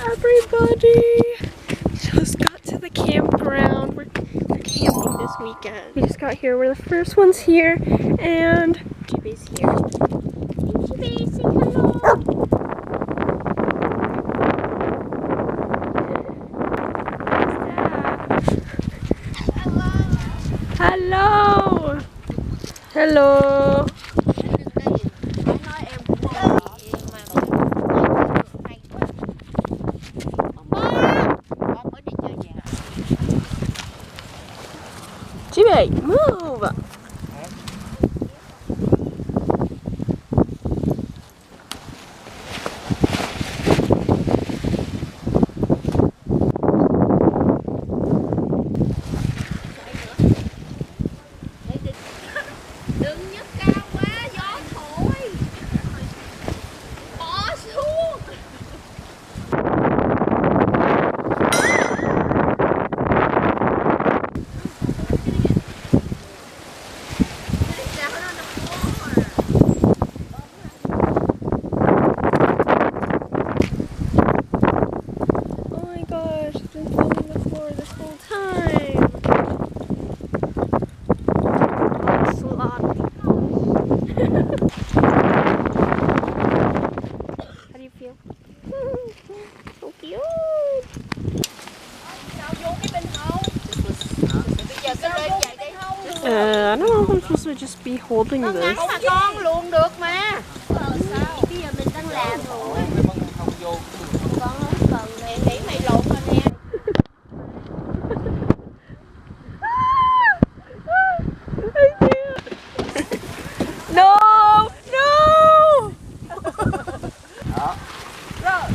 Everybody just got to the campground. We're camping this weekend. We just got here. We're the first ones here, and Jibay's here. Jibay, say hello. Hello. Hello. Jibay, move! Đừng nhấc cao quá, gió thổi. Bỏ xuống. I don't know if I'm supposed to just be holding this. Mà con luôn được mà. Sao? Bây giờ mình đang làm rồi. Con không cần mày nghĩ mày lộn rồi nè. No! No! Rồi.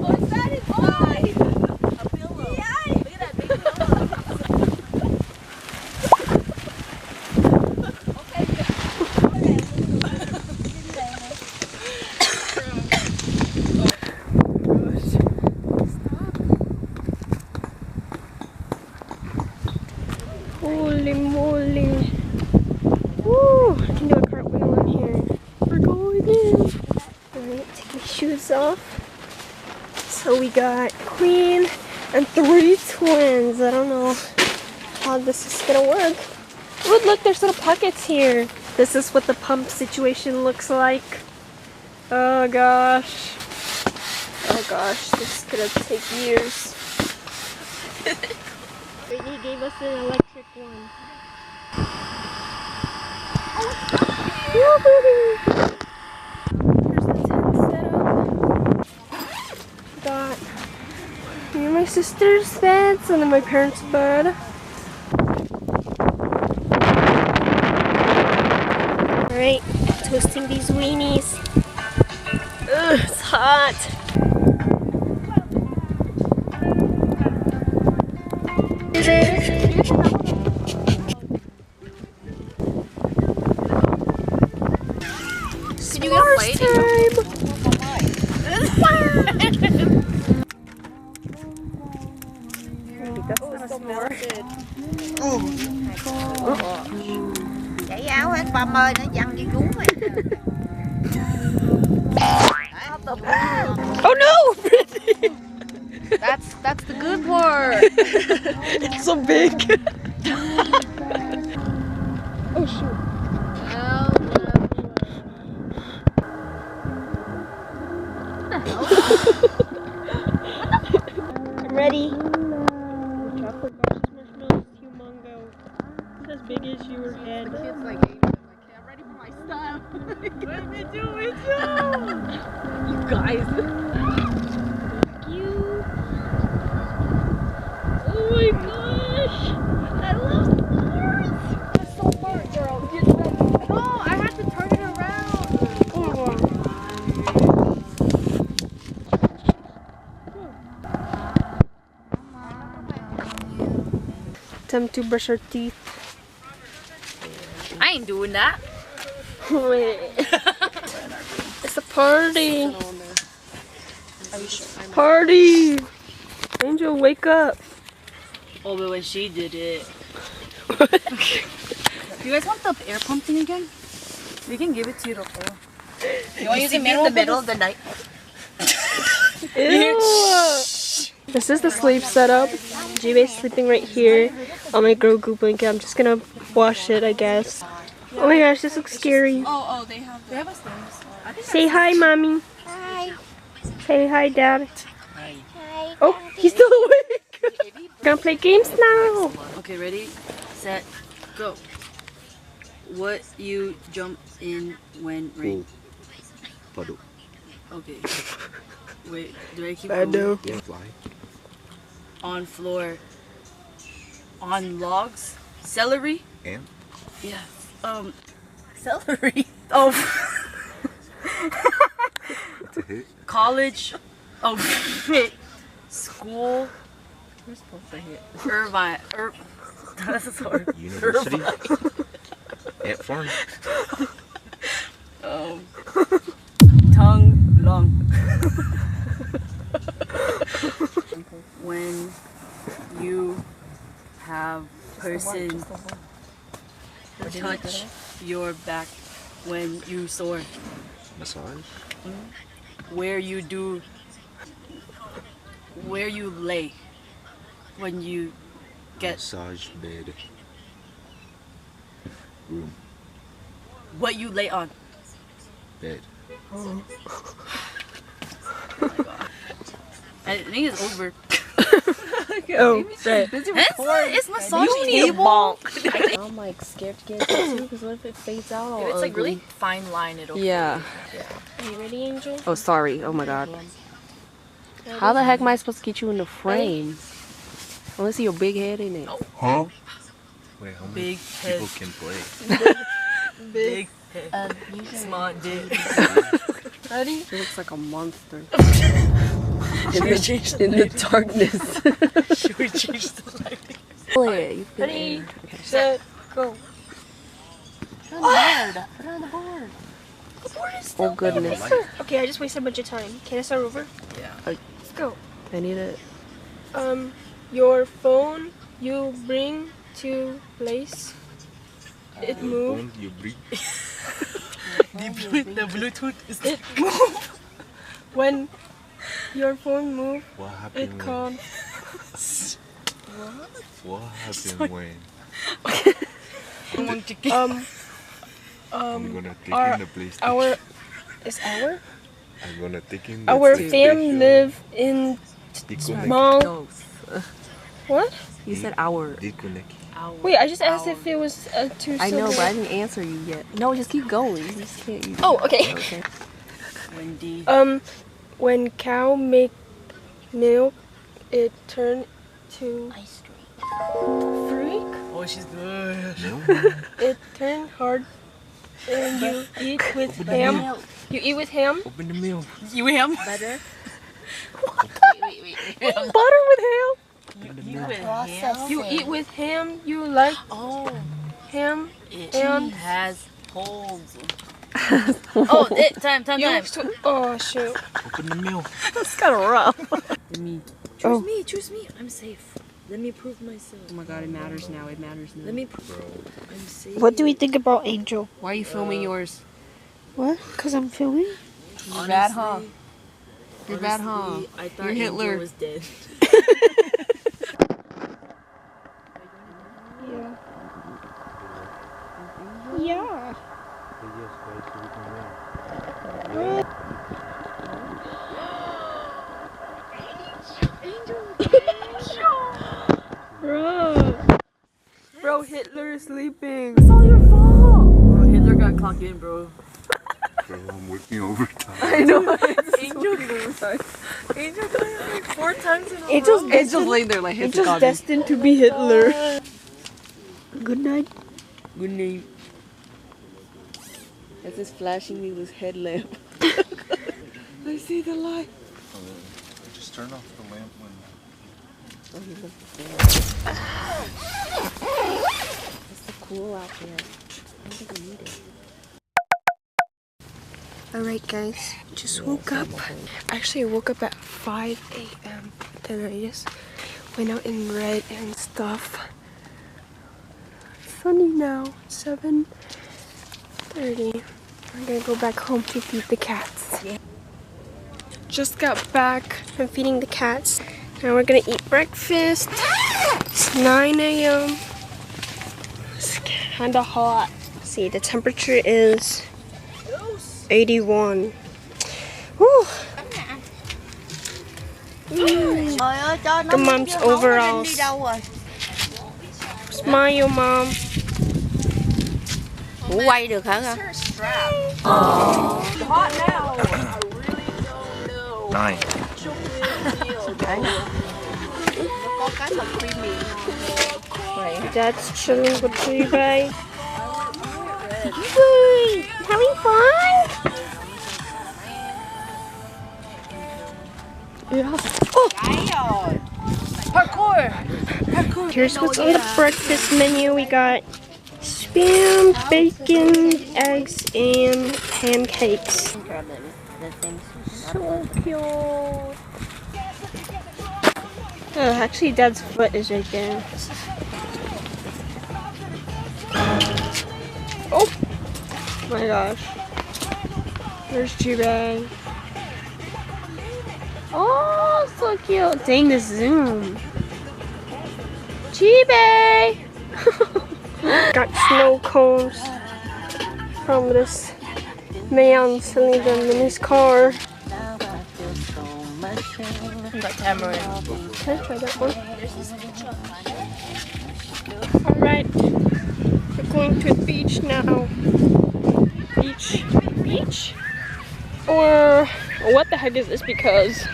Ôi sao đi ôi. Holy moly. Woo! I can do a cartwheel in here. We're going in. Alright, take my shoes off. So we got Queen and 3 twins. I don't know how this is gonna work. Oh, look, there's little pockets here. This is what the pump situation looks like. Oh gosh. Oh gosh, this is gonna take years. Brittany gave us an electric one. Woohoo! Here's the tent setup. Got me and my sister's beds and then my parents' bed. Alright, toasting these weenies. Ugh, it's hot. Can you get a plate? Chạy áo hết ba ơi, nó văng như rú rồi. Oh no! That's the good part. It's so big. Oh shoot. I'm ready. Chocolate versus marshmallows, humongo. It's as big as your head. The kid's like 8, I'm ready for my stuff. Let me do it too. You guys. You. Oh my gosh! I love s'mores! That's so far, girl. Get ready. No, I have to turn it around. Time to brush our teeth. I ain't doing that. Wait. It's a party. Party! Angel, wake up. Oh, but when she did it. You guys want the air pump thing again? We can give it to you to hold. You want to use it in the middle of the night? Ew! This is the sleep setup. Jibe's sleeping right here on my Grogu blanket. I'm just gonna wash it, I guess. Oh my gosh, this looks scary. Oh, they have a stairs. Say hi, mommy. Hi. Say hi, dad. Hi. Oh, he's still awake. Gonna play games now. Okay, ready, set, go. What you jump in when rain? Puddle. Okay. Wait, do I keep I going? know. Yeah, fly. On floor. On logs. Celery? And? Yeah. Celery. Oh. It's a hit. College. Oh shit. School. We're supposed to hit. Irvine. That's a sword. University. At farm. Tongue. Lung. When you have person touch your back when you sore. Massage. Where you lay when you get Massage bed. Room. what you lay on. Bed. Oh my god. I think it's over. Oh, right. It's massaging table. I'm like scared to get a tattoo because what if it fades out all If it's like ugly? really fine line, it'll. Yeah. Are you ready, Angel? Oh, sorry. Oh my god. How the heck am I supposed to get you in the frame? I want to see your big head in it. Huh? Wait, how many Big people head. can play? Big head. Smart dick. Ready? It looks like a monster. Should we change the In the darkness. Should we change the lighting? Ready, Ready, set, go. Put it on the board. Oh goodness. Okay, I just wasted a bunch of time. Can I start over? Yeah. Let's go. I need it. Your phone you bring to place. It move. You breathe. The Bluetooth is It move. When your phone move, What happened it when? called. What happened when? I'm gonna take our- in the PlayStation. Our is our I'm gonna take in the our PlayStation. fam live in Disconnect. small. No. What? You said our. Disconnect. Wait, I just asked if it was two. I know, syllable. but I didn't answer you yet. No, just keep going. You just can't. You Oh, okay. Okay. Wendy. When cow make milk, it turn to Ice cream. freak. Oh, she's good. No. It turn hard, and you eat with ham. You eat with ham. Open the milk. You am? Better. Butter with ham. Open the You milk. with ham? You eat with ham. You like Oh, ham. it And- has holes. Oh, time. Oh shoot. Open the milk. That's kind of rough. Let me. Oh. Choose me. I'm safe. Let me prove myself. Oh my god, it matters now. It matters now. Let me prove I'm safe. What do we think about Angel? Why are you filming yours? What? Cause I'm filming. You're bad, huh? You're bad, huh? Honestly, I thought You're Hitler. Angel was dead. Yeah. Yeah. Bro, Hitler is sleeping. It's all your fault. Bro, Hitler got clocked in, bro. Bro, I'm working overtime. I know. Angel got like 4 times in a row. Angel's laying there like Angel's Hitler. destined to be Hitler. Good night. Good name. This is flashing me with headlamp. I see the light. Just turn off the lamp when. It's so cool out there. I don't think we need it. Alright guys, just woke up. Actually I woke up at 5 a.m. and I just went out and read and stuff. It's sunny now, 7:30. I'm gonna go back home to feed the cats. Just got back from feeding the cats Now we're gonna eat breakfast. It's 9 a.m. It's kinda hot. See, the temperature is 81. Woo. Trời ơi, cho nó The mom's overalls. đi đâu rồi? Smile, mom. Ủa, quay được hả? 9. Có cái mà creamy. Dad's chilling with G-Bay. Woo! Having fun? Yeah. Oh! Parkour! Here's what's on the breakfast menu. We got spam, bacon, eggs, and pancakes. So cute. Oh, actually, Dad's foot is right there. Oh my gosh. There's G-Bay. Oh, so cute. Dang, this zoom. G-Bay! Got snow cones from this man selling them in his car. Got tamarind. Can I try that one? Alright. We're going to the beach now. Beach? Or what the heck is this? Because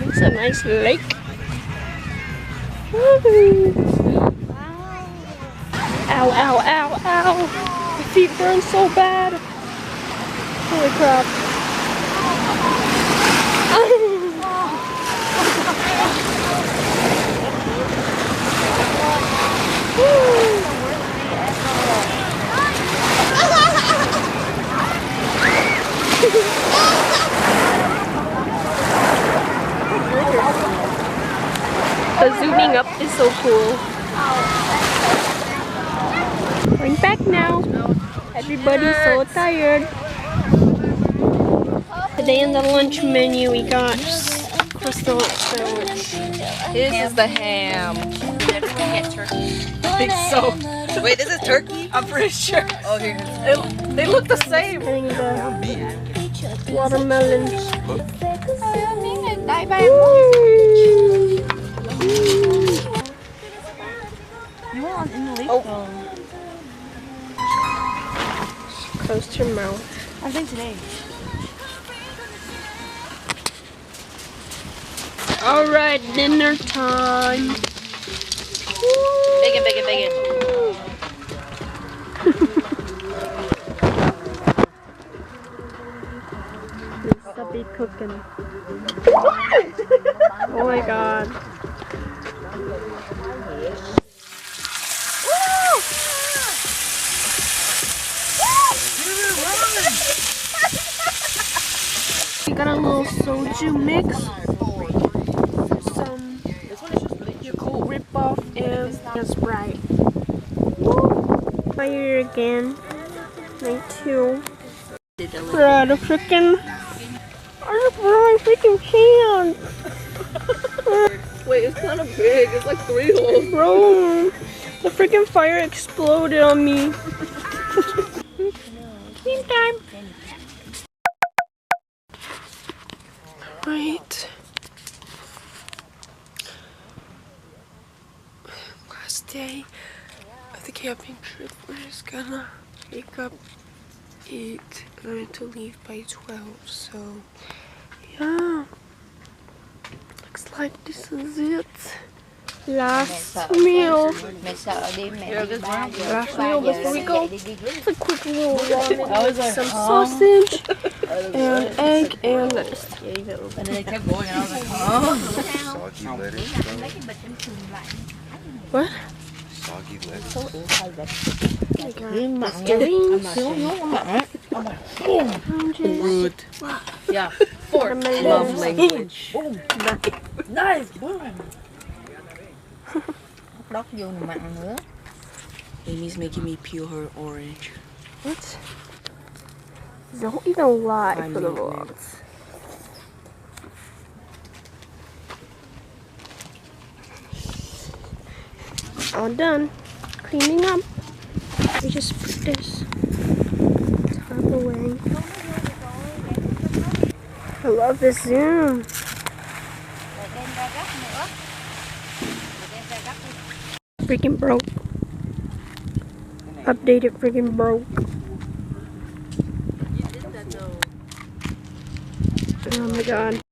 it's a nice lake. Woo-hoo. Ow, ow, ow, ow. My feet burn so bad. Holy crap. The zooming up is so cool. Going back now. Everybody's so tired. Today in the lunch menu we got croissant sandwich. This is the ham. Everyone get turkey. I think so. Wait, this is turkey? I'm pretty sure. Okay. They look the same. And the watermelons. Đại bàng. You want in the leaf? Oh. Close to your mouth. I think today. Alright, dinner time. Bacon, bacon, bacon. Stop be cooking. Oh my god. We got a little soju mix. Some Yakult rip-off and a Sprite. Fire again. Night 2. Bro, the freaking... I just brought my freaking pan. Wait, it's kind of big. It's like 3 holes. Bro, the freaking fire exploded on me. Game time. Right. Last day of the camping trip. We're just gonna wake up, eat, and I need to leave by 12. So, yeah. Looks like this is it. Last meal. Mẹ sợ đi, mẹ đi 3 giờ. Last meal before we go. Đi rước. It's a quick little ramen with some sausage and egg and lettuce. And then they kept going, and I was like, oh. Soggy lettuce, bro. What? Soggy lettuce. Rude. Yeah. Fork. Love language. Nice. Đốc vô mặn nữa. Amy's making me peel her orange. What? Don't even lie for the vlogs. all done cleaning up. We just put this top away. I love this zoom. Freaking broke. Updated freaking broke. Oh my god.